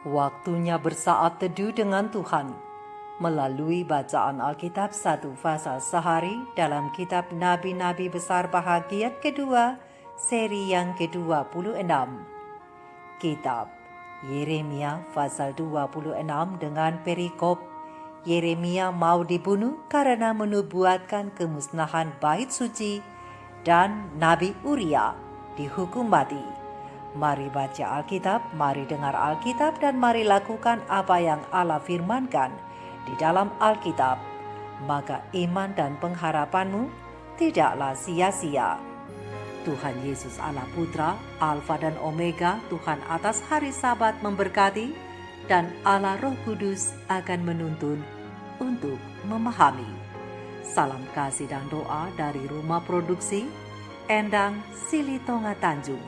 Waktunya bersaat teduh dengan Tuhan melalui bacaan Alkitab satu pasal sehari dalam kitab Nabi-Nabi Besar bahagian kedua, seri yang ke-26. Kitab Yeremia pasal 26 dengan perikop Yeremia mau dibunuh karena menubuatkan kemusnahan bait suci dan Nabi Uria dihukum mati. Mari baca Alkitab, mari dengar Alkitab, dan mari lakukan apa yang Allah firmankan di dalam Alkitab. Maka iman dan pengharapanmu tidaklah sia-sia. Tuhan Yesus Allah Putra, Alfa dan Omega, Tuhan atas hari Sabat memberkati, dan Allah Roh Kudus akan menuntun untuk memahami. Salam kasih dan doa dari Rumah Produksi Endang Silitonga Tanjung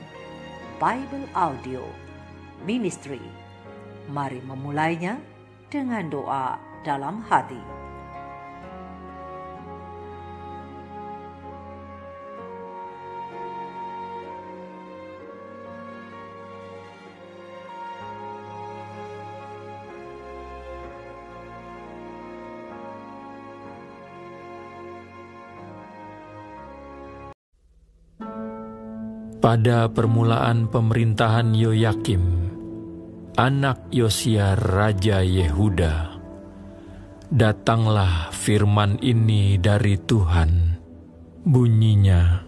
Bible Audio Ministry. Mari memulainya dengan doa dalam hati. Pada permulaan pemerintahan Yoyakim, anak Yosia Raja Yehuda, datanglah firman ini dari Tuhan. Bunyinya,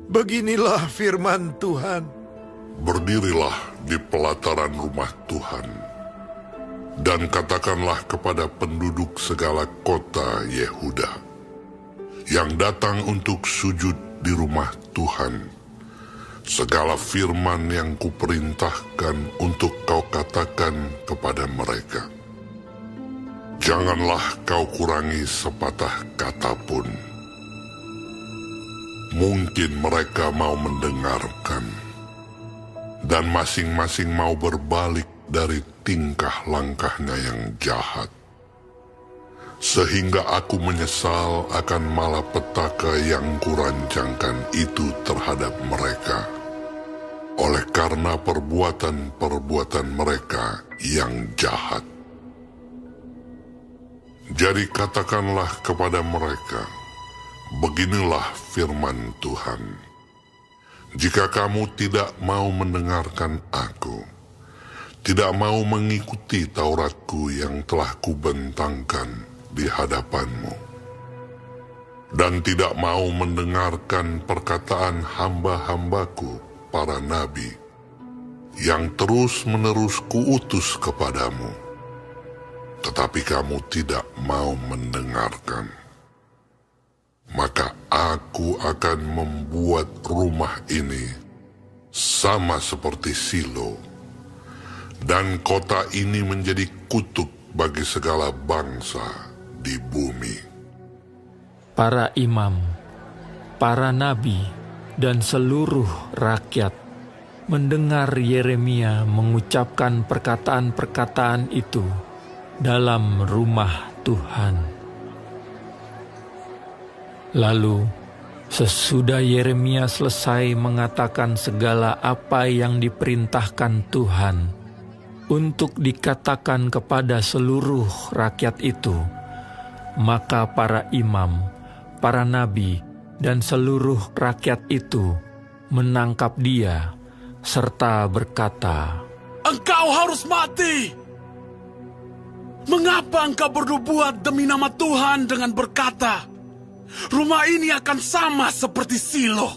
beginilah firman Tuhan. Berdirilah di pelataran rumah Tuhan, dan katakanlah kepada penduduk segala kota Yehuda, yang datang untuk sujud di rumah Tuhan, segala firman yang kuperintahkan untuk kau katakan kepada mereka. Janganlah kau kurangi sepatah kata pun. Mungkin mereka mau mendengarkan, dan masing-masing mau berbalik dari tingkah langkahnya yang jahat. Sehingga aku menyesal akan malapetaka yang kurancangkan itu terhadap mereka, oleh karena perbuatan-perbuatan mereka yang jahat. Jadi katakanlah kepada mereka, beginilah firman Tuhan. Jika kamu tidak mau mendengarkan aku, tidak mau mengikuti Tauratku yang telah kubentangkan di hadapanmu, dan tidak mau mendengarkan perkataan hamba-hambaku, para nabi, yang terus-menerus kuutus kepadamu, tetapi kamu tidak mau mendengarkan, maka aku akan membuat rumah ini sama seperti Silo, dan kota ini menjadi kutuk bagi segala bangsa di bumi. para imam, para nabi, dan seluruh rakyat mendengar Yeremia mengucapkan perkataan-perkataan itu dalam rumah Tuhan. Lalu, sesudah Yeremia selesai mengatakan segala apa yang diperintahkan Tuhan untuk dikatakan kepada seluruh rakyat itu, maka para imam, para nabi, dan seluruh rakyat itu menangkap dia, serta berkata, "Engkau harus mati! Mengapa engkau bernubuat demi nama Tuhan dengan berkata, rumah ini akan sama seperti Silo,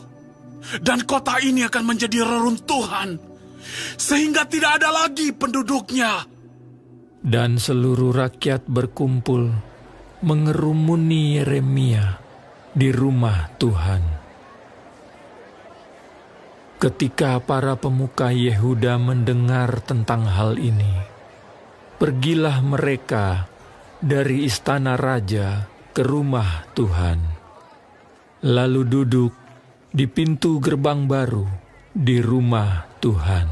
dan kota ini akan menjadi reruntuhan, sehingga tidak ada lagi penduduknya?" Dan seluruh rakyat berkumpul mengerumuni Yeremia di rumah Tuhan. Ketika para pemuka Yehuda mendengar tentang hal ini, pergilah mereka dari istana raja ke rumah Tuhan, lalu duduk di pintu gerbang baru di rumah Tuhan.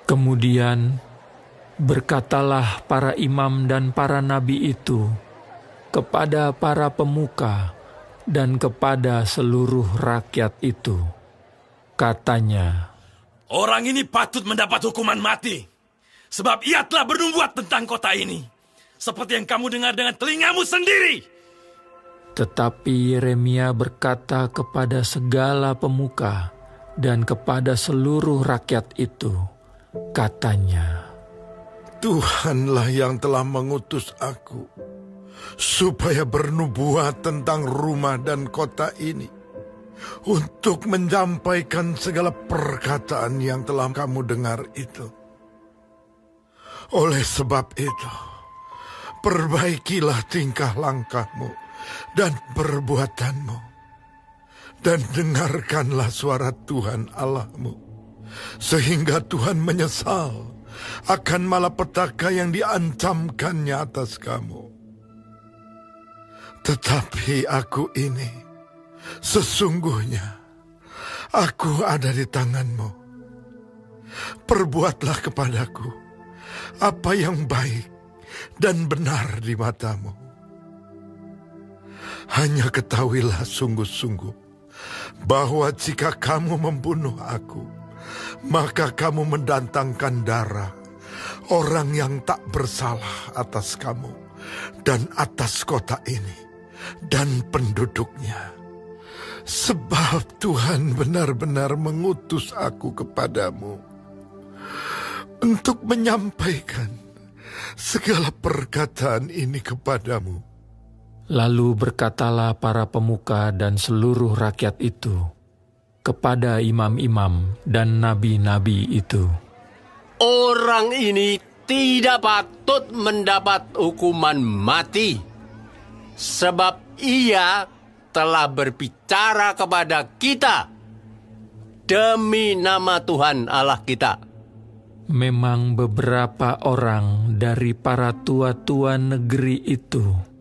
Kemudian berkatalah para imam dan para nabi itu kepada para pemuka dan kepada seluruh rakyat itu. Katanya, Orang ini patut mendapat hukuman mati, sebab ia telah bernubuat tentang kota ini, seperti yang kamu dengar dengan telingamu sendiri. Tetapi Yeremia berkata kepada segala pemuka dan kepada seluruh rakyat itu, katanya, Tuhanlah yang telah mengutus aku, supaya bernubuat tentang rumah dan kota ini, untuk menyampaikan segala perkataan yang telah kamu dengar itu. Oleh sebab itu, perbaikilah tingkah langkahmu dan perbuatanmu, dan dengarkanlah suara Tuhan Allahmu, sehingga Tuhan menyesal akan malapetaka yang diancamkannya atas kamu. Tetapi aku ini, sesungguhnya aku ada di tanganmu. Perbuatlah kepadaku apa yang baik dan benar di matamu. Hanya ketahuilah sungguh-sungguh bahwa jika kamu membunuh aku, maka kamu mendatangkan darah orang yang tak bersalah atas kamu dan atas kota ini dan penduduknya. Sebab Tuhan benar-benar mengutus aku kepadamu untuk menyampaikan segala perkataan ini kepadamu. Lalu berkatalah para pemuka dan seluruh rakyat itu kepada imam-imam dan nabi-nabi itu, Orang ini tidak patut mendapat hukuman mati, sebab ia telah berbicara kepada kita demi nama Tuhan Allah kita. Memang beberapa orang dari para tua-tua negeri itu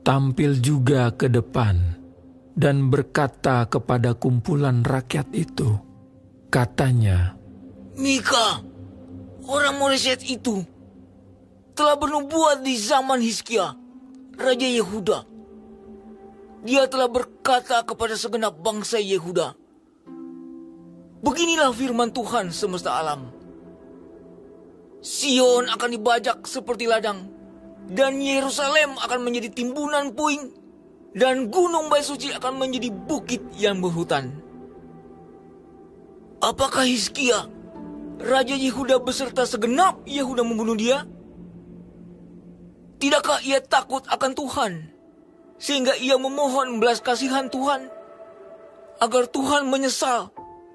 tampil juga ke depan dan berkata kepada kumpulan rakyat itu, katanya, Mika, orang Moreset itu, telah bernubuat di zaman Hizkia, Raja Yehuda. Dia telah berkata kepada segenap bangsa Yehuda, Beginilah firman Tuhan semesta alam. Sion akan dibajak seperti ladang, dan Yerusalem akan menjadi timbunan puing, dan gunung Bait Suci akan menjadi bukit yang berhutan. Apakah Hizkia, Raja Yehuda beserta segenap Yehuda membunuh dia? Tidakkah ia takut akan Tuhan, sehingga ia memohon belas kasihan Tuhan, agar Tuhan menyesal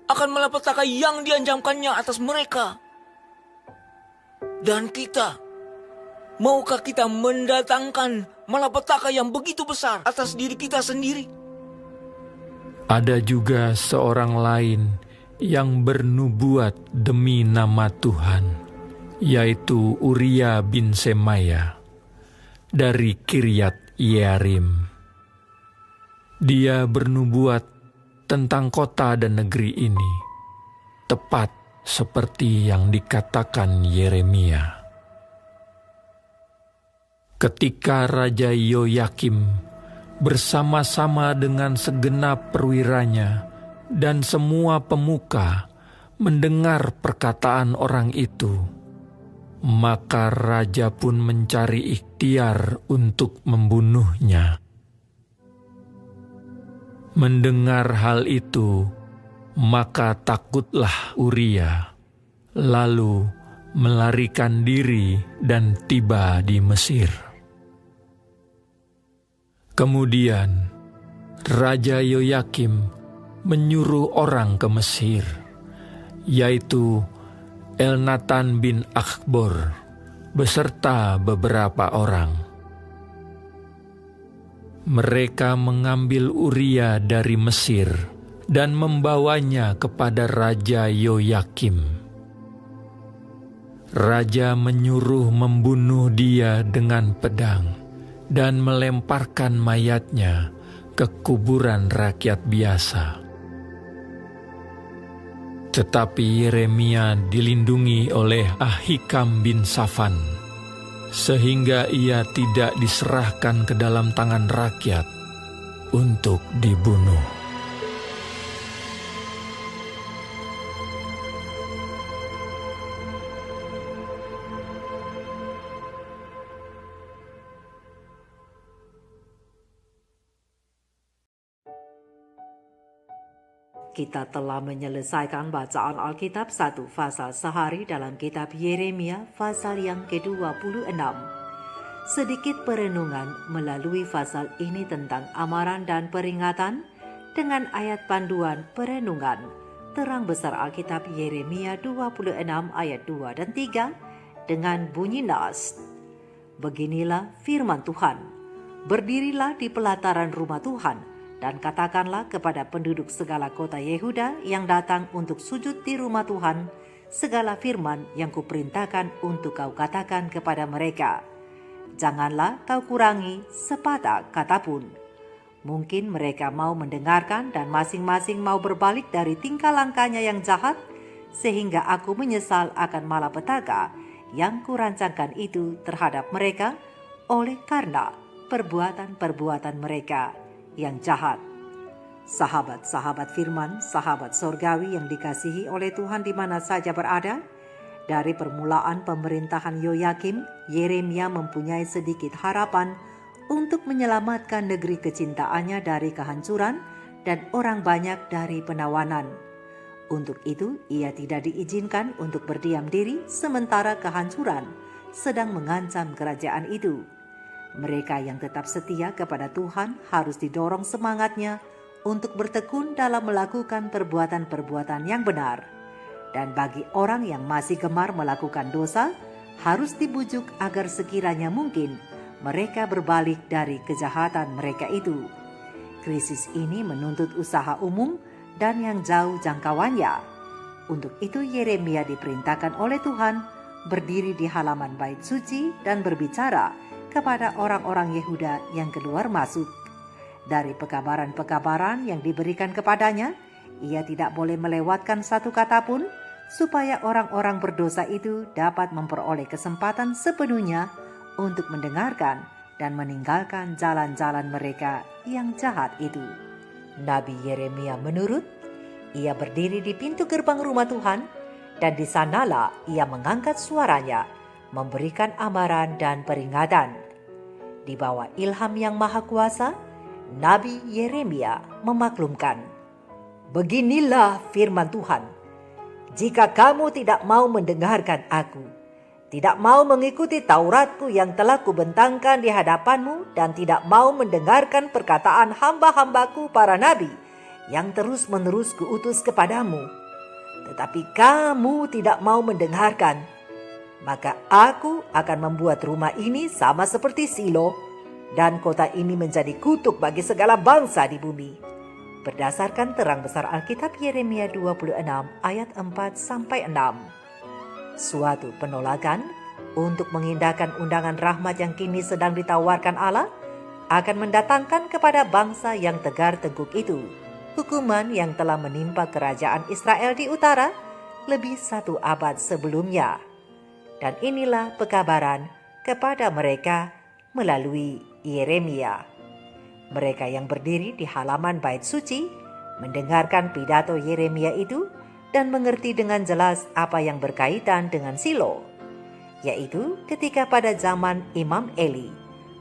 akan malapetaka yang diancamkannya atas mereka? Dan kita, maukah kita mendatangkan malapetaka yang begitu besar atas diri kita sendiri? Ada juga seorang lain yang bernubuat demi nama Tuhan, yaitu Uria bin Semaya dari Kiryat Yearim. Dia bernubuat tentang kota dan negeri ini, tepat seperti yang dikatakan Yeremia. Ketika Raja Yoyakim bersama-sama dengan segenap perwiranya dan semua pemuka mendengar perkataan orang itu, maka raja pun mencari ikhtiar untuk membunuhnya. Mendengar hal itu, maka takutlah Uria, lalu melarikan diri dan tiba di Mesir. Kemudian Raja Yoyakim menyuruh orang ke Mesir, yaitu Elnatan bin Akhbor beserta beberapa orang. Mereka mengambil Uria dari Mesir dan membawanya kepada Raja Yoyakim. Raja menyuruh membunuh dia dengan pedang dan melemparkan mayatnya ke kuburan rakyat biasa. Tetapi Yeremia dilindungi oleh Ahikam bin Safan, sehingga ia tidak diserahkan ke dalam tangan rakyat untuk dibunuh. Kita telah menyelesaikan bacaan Alkitab 1 pasal sehari dalam kitab Yeremia pasal yang ke-26. Sedikit perenungan melalui pasal ini tentang amaran dan peringatan dengan ayat panduan perenungan terang besar Alkitab Yeremia 26 ayat 2 dan 3 dengan bunyi nas. Beginilah firman Tuhan, berdirilah di pelataran rumah Tuhan, dan katakanlah kepada penduduk segala kota Yehuda yang datang untuk sujud di rumah Tuhan, segala firman yang kuperintahkan untuk kau katakan kepada mereka. Janganlah kau kurangi sepatah kata pun. Mungkin mereka mau mendengarkan dan masing-masing mau berbalik dari tingkah langkahnya yang jahat, sehingga aku menyesal akan malapetaka yang kurancangkan itu terhadap mereka oleh karena perbuatan-perbuatan mereka yang jahat. Sahabat-sahabat firman, sahabat sorgawi yang dikasihi oleh Tuhan di mana saja berada, dari permulaan pemerintahan Yoyakim, Yeremia mempunyai sedikit harapan untuk menyelamatkan negeri kecintaannya dari kehancuran dan orang banyak dari penawanan. Untuk itu, ia tidak diizinkan untuk berdiam diri sementara kehancuran sedang mengancam kerajaan itu. Mereka yang tetap setia kepada Tuhan harus didorong semangatnya untuk bertekun dalam melakukan perbuatan-perbuatan yang benar. Dan bagi orang yang masih gemar melakukan dosa, harus dibujuk agar sekiranya mungkin mereka berbalik dari kejahatan mereka itu. Krisis ini menuntut usaha umum dan yang jauh jangkauannya. Untuk itu Yeremia diperintahkan oleh Tuhan berdiri di halaman bait suci dan berbicara kepada orang-orang Yehuda yang keluar masuk. Dari pekabaran-pekabaran yang diberikan kepadanya, ia tidak boleh melewatkan satu kata pun, supaya orang-orang berdosa itu dapat memperoleh kesempatan sepenuhnya untuk mendengarkan dan meninggalkan jalan-jalan mereka yang jahat itu. Nabi Yeremia menurut, ia berdiri di pintu gerbang rumah Tuhan, dan di sanalah ia mengangkat suaranya, memberikan amaran dan peringatan. Di bawah ilham yang maha kuasa, Nabi Yeremia memaklumkan, beginilah firman Tuhan, jika kamu tidak mau mendengarkan aku, tidak mau mengikuti Tauratku yang telah kubentangkan di hadapanmu, dan tidak mau mendengarkan perkataan hamba-hambaku para nabi yang terus-menerus kuutus kepadamu, tetapi kamu tidak mau mendengarkan, maka aku akan membuat rumah ini sama seperti Silo, dan kota ini menjadi kutuk bagi segala bangsa di bumi. Berdasarkan terang besar Alkitab Yeremia 26 ayat 4-6. Suatu penolakan untuk mengindahkan undangan rahmat yang kini sedang ditawarkan Allah akan mendatangkan kepada bangsa yang tegar teguk itu hukuman yang telah menimpa kerajaan Israel di utara lebih 1 abad sebelumnya. Dan inilah pekabaran kepada mereka melalui Yeremia. Mereka yang berdiri di halaman bait suci mendengarkan pidato Yeremia itu dan mengerti dengan jelas apa yang berkaitan dengan Silo, yaitu ketika pada zaman Imam Eli,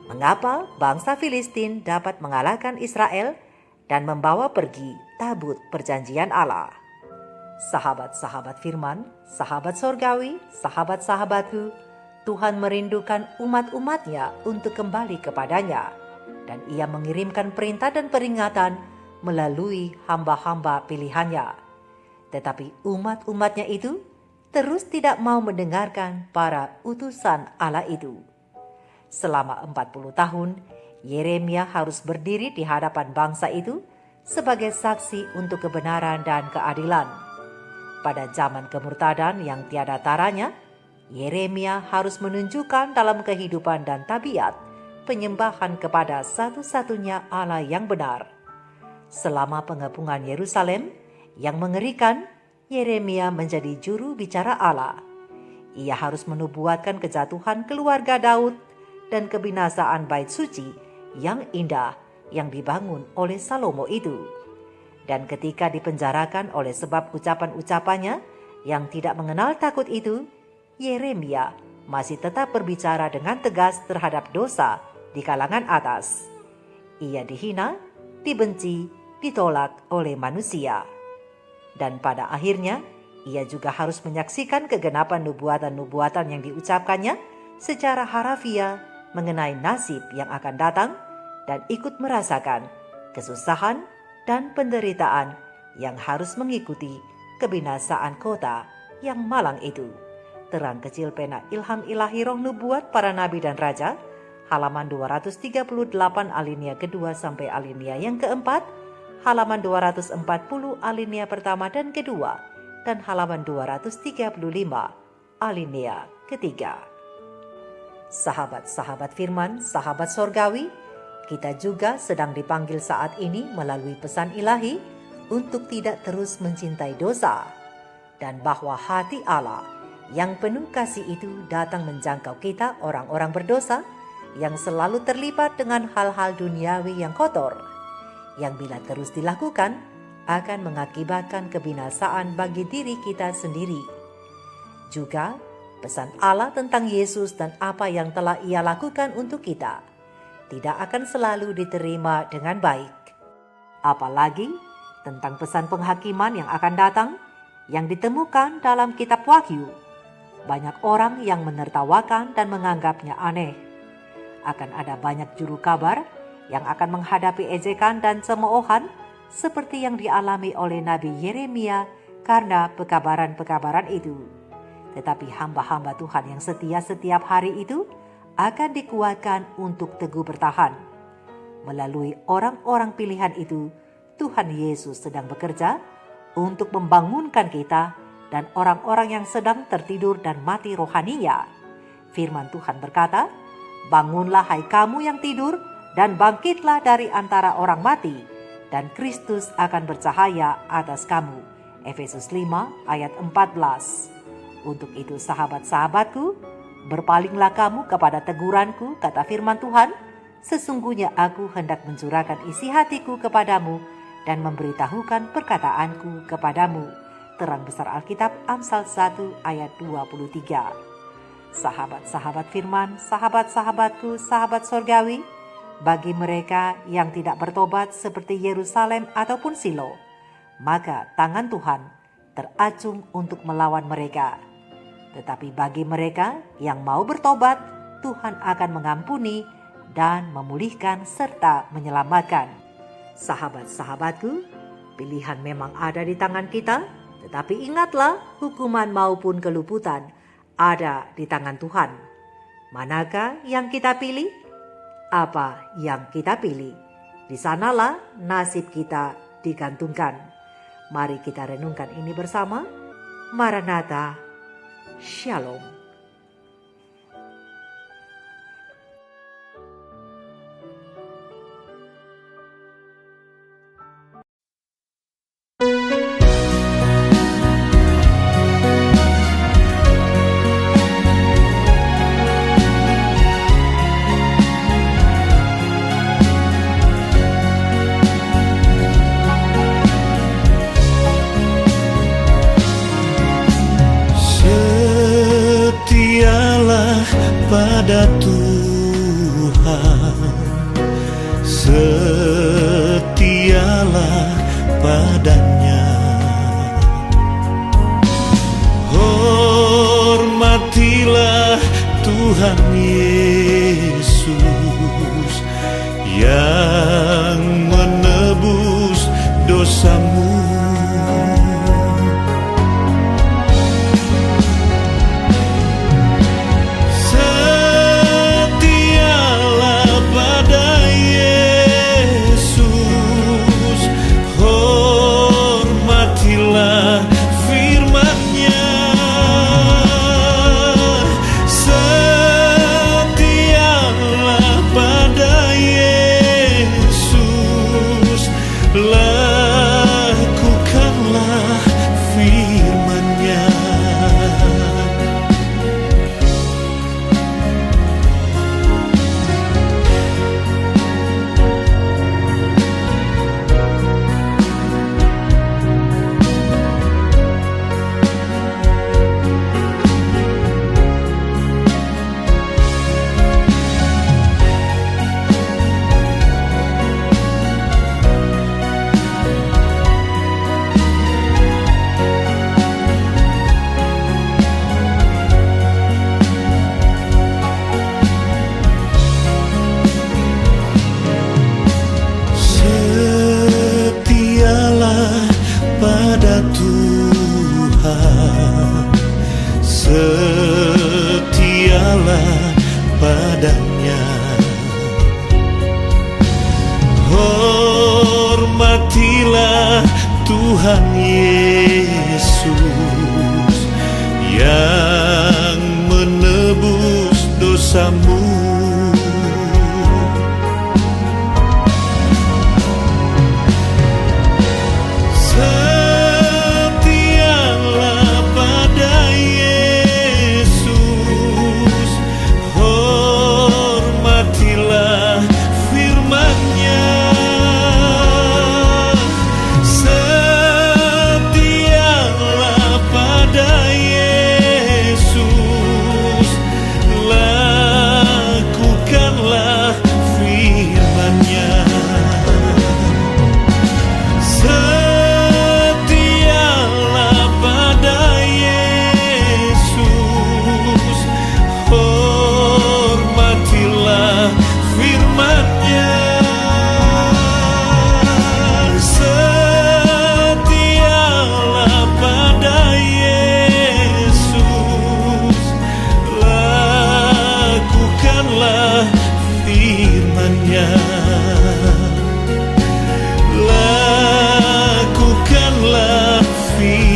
mengapa bangsa Filistin dapat mengalahkan Israel dan membawa pergi tabut perjanjian Allah. Sahabat-sahabat firman, sahabat sorgawi, sahabat-sahabatku, Tuhan merindukan umat-umatnya untuk kembali kepadanya, dan ia mengirimkan perintah dan peringatan melalui hamba-hamba pilihannya. Tetapi umat-umatnya itu terus tidak mau mendengarkan para utusan Allah itu. Selama 40 tahun, Yeremia harus berdiri di hadapan bangsa itu sebagai saksi untuk kebenaran dan keadilan. Pada zaman kemurtadan yang tiada taranya, Yeremia harus menunjukkan dalam kehidupan dan tabiat penyembahan kepada satu-satunya Allah yang benar. Selama pengepungan Yerusalem yang mengerikan, Yeremia menjadi juru bicara Allah. Ia harus menubuatkan kejatuhan keluarga Daud dan kebinasaan bait suci yang indah yang dibangun oleh Salomo itu. Dan ketika dipenjarakan oleh sebab ucapan-ucapannya yang tidak mengenal takut itu, Yeremia masih tetap berbicara dengan tegas terhadap dosa di kalangan atas. Ia dihina, dibenci, ditolak oleh manusia. Dan pada akhirnya, ia juga harus menyaksikan kegenapan nubuatan-nubuatan yang diucapkannya secara harafiah mengenai nasib yang akan datang dan ikut merasakan kesusahan dan penderitaan yang harus mengikuti kebinasaan kota yang malang itu. Terang kecil pena ilham ilahi roh nubuat para nabi dan raja, halaman 238 alinea kedua sampai alinea yang keempat, halaman 240 alinea pertama dan kedua, dan halaman 235 alinea ketiga. Sahabat-sahabat firman, sahabat sorgawi, kita juga sedang dipanggil saat ini melalui pesan ilahi untuk tidak terus mencintai dosa, dan bahwa hati Allah yang penuh kasih itu datang menjangkau kita orang-orang berdosa yang selalu terlibat dengan hal-hal duniawi yang kotor, yang bila terus dilakukan akan mengakibatkan kebinasaan bagi diri kita sendiri. Juga pesan Allah tentang Yesus dan apa yang telah Ia lakukan untuk kita tidak akan selalu diterima dengan baik. Apalagi tentang pesan penghakiman yang akan datang yang ditemukan dalam kitab Wahyu. Banyak orang yang menertawakan dan menganggapnya aneh. Akan ada banyak juru kabar yang akan menghadapi ejekan dan cemoohan seperti yang dialami oleh Nabi Yeremia karena pekabaran-pekabaran itu. Tetapi hamba-hamba Tuhan yang setia setiap hari itu akan dikuatkan untuk teguh bertahan. Melalui orang-orang pilihan itu, Tuhan Yesus sedang bekerja untuk membangunkan kita dan orang-orang yang sedang tertidur dan mati rohaninya. Firman Tuhan berkata, "Bangunlah hai kamu yang tidur dan bangkitlah dari antara orang mati, dan Kristus akan bercahaya atas kamu." Efesus 5 ayat 14. Untuk itu sahabat-sahabatku, berpalinglah kamu kepada teguranku, kata firman Tuhan. Sesungguhnya aku hendak mencurahkan isi hatiku kepadamu dan memberitahukan perkataanku kepadamu. Terang besar Alkitab Amsal 1 ayat 23. Sahabat-sahabat firman, sahabat-sahabatku, sahabat sorgawi, bagi mereka yang tidak bertobat seperti Yerusalem ataupun Silo, maka tangan Tuhan teracung untuk melawan mereka. Tetapi bagi mereka yang mau bertobat, Tuhan akan mengampuni dan memulihkan serta menyelamatkan. Sahabat-sahabatku, pilihan memang ada di tangan kita, tetapi ingatlah, hukuman maupun keluputan ada di tangan Tuhan. Manakah yang kita pilih? Apa yang kita pilih? Di sanalah nasib kita digantungkan. Mari kita renungkan ini bersama. Maranatha, Shalom. Pada Tuhan, setialah padanya. Hormatilah Tuhan Yesus yang menebus dosamu. Tuhan Yesus yang menebus dosamu. Setialah pada Yesus, hormatilah firman-Nya. Setialah pada Yesus, lakukanlah firman-Nya. Setialah pada Yesus, hormatilah firman-Nya. Setialah pada Yesus, lakukanlah firman-Nya. Lakukanlah firman-Nya.